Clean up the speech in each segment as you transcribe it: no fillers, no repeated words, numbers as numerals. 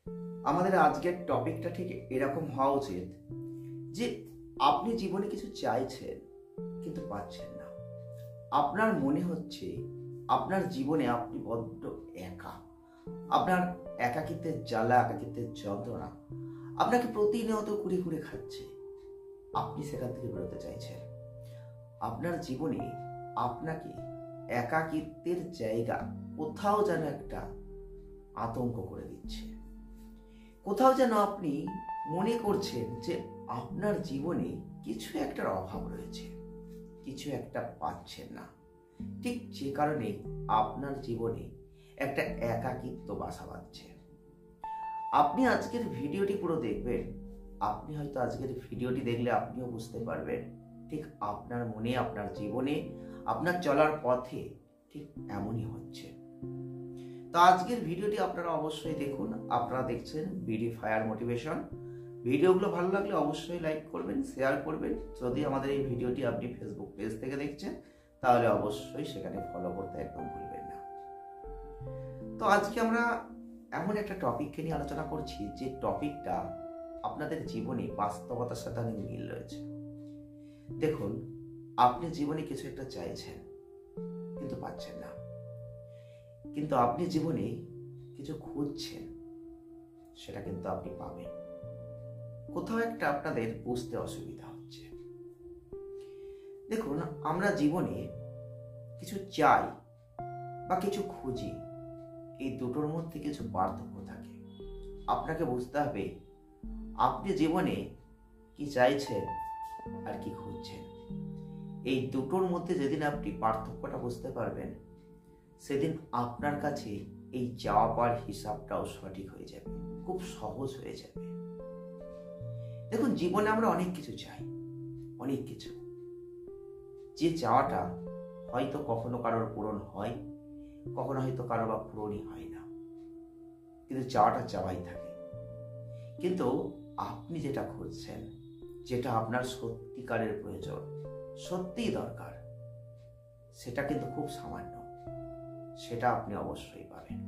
আমাদের আজকের টপিকটা ঠিক এরকম হওয়া উচিত যে আপনি জীবনে কিছু চাইছেন কিন্তু পাচ্ছেন না। আপনার মনে হচ্ছে আপনার জীবনে আপনি বড্ড একা। আপনার একাকিত্বের জ্বালা, একাকিত্বের যন্ত্রণা আপনাকে প্রতিনিয়ত কুড়ে কুড়ে খাচ্ছে। আপনি সেখান থেকে বেরোতে চাইছেন। আপনার জীবনে আপনাকে একাকিত্বের জায়গা কোথাও যেন একটা আতঙ্ক করে দিচ্ছে। কোথাও যেন আপনি মনে করছেন যে আপনার জীবনে কিছু একটার অভাব রয়েছে, কিছু একটা পাচ্ছেন না। ঠিক যে কারণে আপনার জীবনে একটা একাকিত্ব বাসা বাঁধছে। আপনি আজকের ভিডিওটি পুরো দেখবেন। আপনি হয়তো আজকের ভিডিওটি দেখলে আপনিও বুঝতে পারবেন ঠিক আপনার মনে, আপনার জীবনে, আপনার চলার পথে ঠিক এমনই হচ্ছে। তো আজকের ভিডিওটি আপনারা অবশ্যই দেখুন। আপনারা দেখছেন বিডি ফায়ার মোটিভেশন। ভিডিওগুলো ভালো লাগলে অবশ্যই লাইক করবেন, শেয়ার করবেন। যদি আমাদের এই ভিডিওটি আপনি ফেসবুক পেজ থেকে দেখছেন তাহলে অবশ্যই সেখানে ফলো করতে একদম ভুলবেন না। তো আজকে আমরা এমন একটা টপিককে নিয়ে আলোচনা করছি যে টপিকটা আপনাদের জীবনে বাস্তবতার সাথে অনেক মিল রয়েছে। দেখুন, আপনি জীবনে কিছু একটা চাইছেন কিন্তু পাচ্ছেন না, কিন্তু আপনি জীবনে কিছু খুঁজছেন, সেটা কিন্তু আপনি পাবেন। কোথাও একটা আপনাদের বুঝতে অসুবিধা হচ্ছে। দেখুন, আমরা জীবনে কিছু চাই বা কিছু খুঁজি, এই দুটোর মধ্যে কিছু পার্থক্য থাকে। আপনাকে বুঝতে হবে আপনি জীবনে কি চাইছেন আর কি খুঁজছেন। এই দুটোর মধ্যে যেদিন আপনি পার্থক্যটা বুঝতে পারবেন, সেদিন আপনার কাছে এই চাওয়া পাওয়ার হিসাবটাও সঠিক হয়ে যাবে, খুব সহজ হয়ে যাবে। দেখুন, জীবনে আমরা অনেক কিছু চাই, অনেক কিছু। যে চাওয়াটা হয়তো কখনো কারোর পূরণ হয়, কখনো হয়তো কারো বা পূরণই হয় না, কিন্তু চাওয়াটা চাওয়াই থাকে। কিন্তু আপনি যেটা খুঁজছেন, যেটা আপনার সত্যিকারের প্রয়োজন, সত্যিই দরকার, সেটা কিন্তু খুব সামান্য, সেটা আপনি অবশ্যই পাবেন।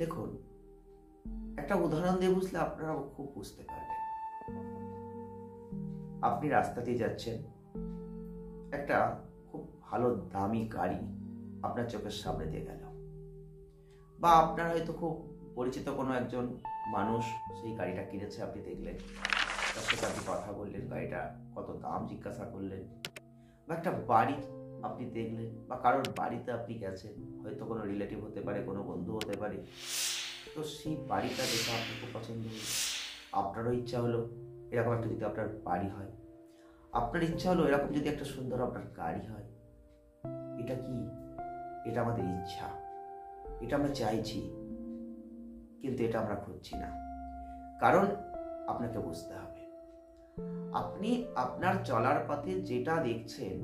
দেখুন, একটা উদাহরণ দিয়ে বুঝলে আপনারা খুব বুঝতে পারবেন। আপনি রাস্তা দিয়ে যাচ্ছেন, একটা খুব ভালো দামি গাড়ি আপনার চোখের সামনে দিয়ে গেল, বা আপনার হয়তো খুব পরিচিত কোনো একজন মানুষ সেই গাড়িটা কিনেছে, আপনি দেখলেন, তার সাথে আপনি কথা বললেন, গাড়িটা কত দাম জিজ্ঞাসা করলেন। বা একটা বাড়ি আপনি দেখলেন, বা কারোর বাড়িতে আপনি গেছেন, হয়তো কোনো রিলেটিভ হতে পারে, কোনো বন্ধু হতে পারে। তো সেই বাড়িটা দেখে আপনার খুব পছন্দ হলো, আপনারও ইচ্ছা হলো এরকম একটা যদি আপনার বাড়ি হয়, আপনার ইচ্ছা হলো এরকম যদি একটা সুন্দর আপনার গাড়ি হয়। এটা কি? এটা আমাদের ইচ্ছা, এটা আমরা চাইছি, কিন্তু এটা আমরা খুঁজছি না। কারণ আপনাকে বুঝতে হবে, আপনি আপনার চলার পথে যেটা দেখছেন,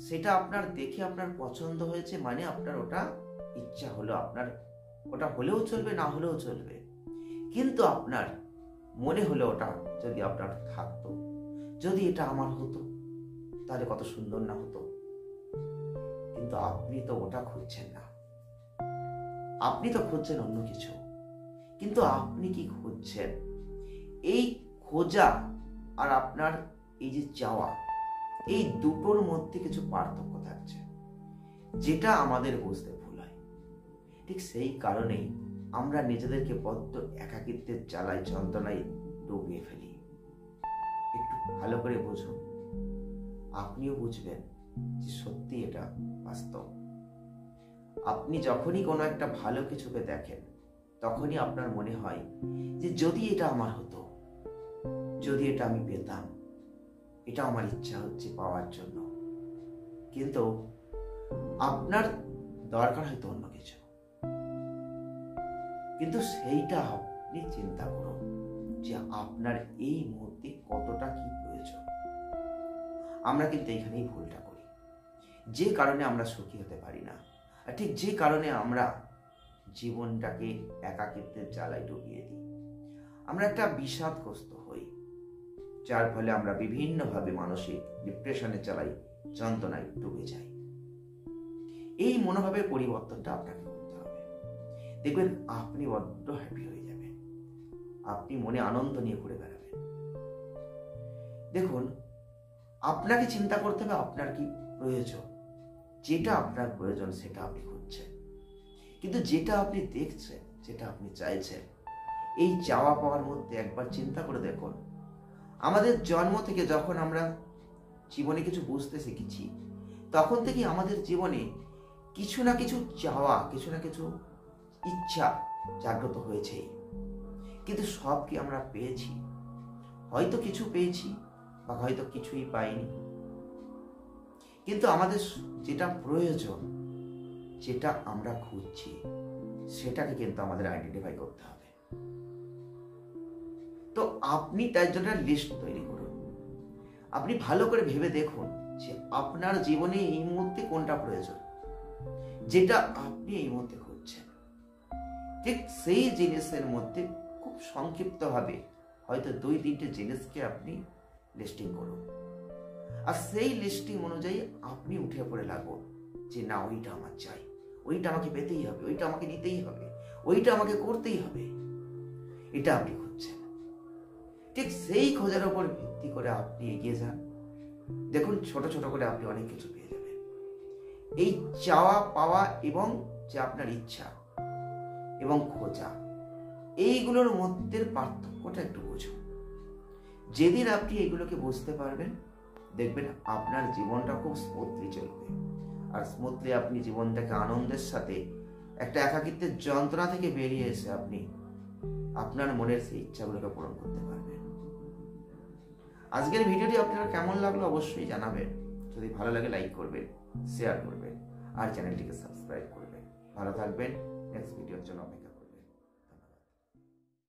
সেটা আপনার দেখে আপনার পছন্দ হয়েছে, মানে আপনার ওটা ইচ্ছা হলো, আপনার ওটা হলেও চলবে, না হলেও চলবে, কিন্তু আপনার মনে হলো ওটা যদি আপনার থাকতো, যদি এটা আমার হতো তাহলে কত সুন্দর না হতো। কিন্তু আপনি তো ওটা খুঁজছেন না, আপনি তো খুঁজছেন অন্য কিছু। কিন্তু আপনি কি খুঁজছেন? এই খোঁজা আর আপনার এই যে চাওয়া, এই দুটোর মধ্যে কিছু পার্থক্য থাকছে, যেটা আমাদের বুঝতে ভুল হয়। ঠিক সেই কারণেই আমরা নিজেদেরকে বড্ড একাকিত্বের জ্বালায়, যন্ত্রণায় ডুবিয়ে ফেলি। একটু ভালো করে বুঝুন, আপনিও বুঝবেন যে সত্যি এটা বাস্তব। আপনি যখনই কোনো একটা ভালো কিছুকে দেখেন, তখনই আপনার মনে হয় যে যদি এটা আমার হতো, যদি এটা আমি পেতাম, এটা আমার ইচ্ছা হচ্ছে পাওয়ার জন্য। কিন্তু আপনার দরকার হয়তো অন্য কিছু, কিন্তু সেইটা আপনি চিন্তা করুন যে আপনার এই মুহূর্তে কতটা কি প্রয়োজন। আমরা কিন্তু এইখানেই ভুলটা করি, যে কারণে আমরা সুখী হতে পারি না, আর ঠিক যে কারণে আমরা জীবনটাকে একাকিত্বের জ্বালায় ডুবিয়ে দিই। আমরা একটা বিষাদগ্রস্ত হই, যার ফলে আমরা বিভিন্নভাবে মানসিক ডিপ্রেশনে চালাই, যন্ত্রণায় ডুবে যাই। এই মনোভাবের পরিবর্তনটা আপনাকে করতে হবে। দেখবেন আপনি বড্ড হ্যাপি হয়ে যাবেন, আপনি মনে আনন্দ নিয়ে ঘুরে বেড়াবেন। দেখুন, আপনাকে চিন্তা করতে হবে আপনার কি প্রয়োজন। যেটা আপনার প্রয়োজন সেটা আপনি খুঁজছেন, কিন্তু যেটা আপনি দেখছেন, যেটা আপনি চাইছেন, এই চাওয়া পাওয়ার মধ্যে একবার চিন্তা করে দেখুন, আমাদের জন্ম থেকে যখন আমরা জীবনে কিছু বুঝতে শিখেছি, তখন থেকে আমাদের জীবনে কিছু না কিছু চাওয়া, কিছু না কিছু ইচ্ছা জাগ্রত হয়েছে। কিন্তু সব কি আমরা পেয়েছি? হয়তো কিছু পেয়েছি বা হয়তো কিছুই পাইনি। কিন্তু আমাদের যেটা প্রয়োজন, যেটা আমরা খুঁজছি, সেটাকে কিন্তু আমাদের আইডেন্টিফাই করতে হবে। তো আপনি তার জন্য লিস্ট তৈরি করুন। আপনি ভালো করে ভেবে দেখুন যে আপনার জীবনে এই মুহূর্তে কোনটা প্রয়োজন, যেটা আপনি এই মুহূর্তে খুঁজছেন। ঠিক সেই জিনিসের মধ্যে খুব সংক্ষিপ্তভাবে হয়তো 2-3টে জিনিসকে আপনি লিস্টিং করুন, আর সেই লিস্টিং অনুযায়ী আপনি উঠে পড়ে লাগুন যে না, ওইটা আমার চাই, ওইটা আমাকে পেতেই হবে, ওইটা আমাকে নিতেই হবে, ওইটা আমাকে করতেই হবে। এটা আপনি খুঁজছেন। ঠিক সেই খোঁজার উপর ভিত্তি করে আপনি এগিয়ে যান। দেখুন, ছোট ছোট করে আপনি অনেক কিছু পেয়ে যাবেন। এই চাওয়া পাওয়া এবং যে আপনার ইচ্ছা এবং খোঁজা, এইগুলোর মধ্যে পার্থক্যটা একটু বুঝুন। যেদিন আপনি এগুলোকে বুঝতে পারবেন, দেখবেন আপনার জীবনটা খুব স্মুথলি চলবে। আর স্মুথলি আপনি জীবনটাকে আনন্দের সাথে একটা একাকিত্বের যন্ত্রণা থেকে বেরিয়ে এসে আপনি আপনার মনের সেই ইচ্ছাগুলোকে পূরণ করতে পারবেন। আজকের ভিডিওটি আপনারা কেমন লাগলো অবশ্যই জানাবেন। যদি ভালো লাগে লাইক করবেন, শেয়ার করবেন আর চ্যানেলটিকে সাবস্ক্রাইব করবেন। ভালো থাকবেন। নেক্সট ভিডিওর জন্য অপেক্ষা